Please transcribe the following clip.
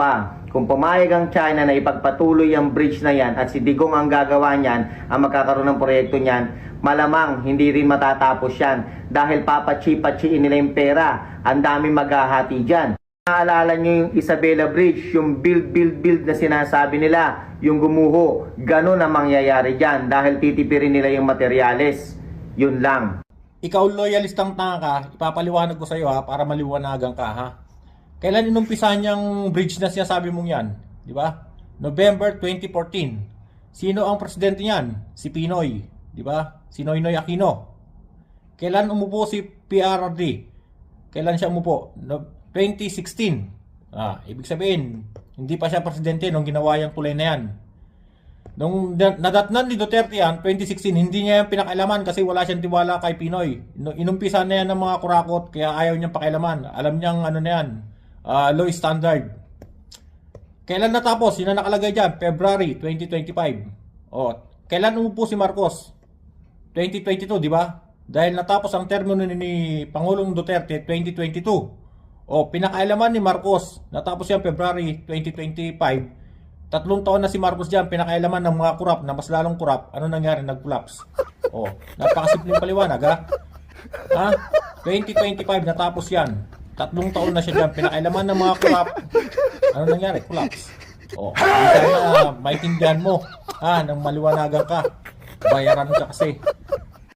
pa, kung pumayag ang China na ipagpatuloy ang bridge na yan at si Digong ang gagawa niyan, ang magkakaroon ng proyekto niyan, malamang hindi rin matatapos yan dahil papachi-pachiin nila yung pera. Ang dami maghahati dyan. Naalala nyo yung Isabela Bridge, yung build na sinasabi nila, yung gumuho, ganun ang mangyayari dyan dahil titipirin nila yung materyales. Yun lang. Ikaw loyalistang tanga ka, ipapaliwanag ko sa iyo para maliwanagan ka ha. Kailan inumpisa niyang bridge na sinasabi mong yan? Di ba? November 2014. Sino ang presidente niyan? Si Pinoy. Di ba? Si Noynoy Aquino. Kailan umupo si PRRD? Kailan siya umupo? 2016. Ibig sabihin, hindi pa siya presidente nung ginawa yung tulay na yan. Nung nadatnan ni Duterte yan, 2016, hindi niya yan pinakailaman kasi wala siyang tiwala kay Pinoy. Inumpisa na yan ng mga kurakot kaya ayaw niyang pakailaman. Alam niyang ano na yan, low standard. Kailan natapos? Yun na nakalagay dyan, February 2025. Kailan umupo si Marcos? 2022, di ba? Dahil natapos ang termino ni Pangulong Duterte 2022. Pinakailaman ni Marcos, natapos yan February 2025. 3 taon na si Marcos dyan, pinakailaman ng mga kurap na mas lalong kurap. Ano nangyari? Nag-collapse. Napakasimpleng paliwanag ha? 2025 natapos yan. 3 taon na siya dyan, pinakailaman ng mga kurap. Ano nangyari? Collapse. Sana maintindihan mo nang maliwanagan ka. Bayaran ka kasi.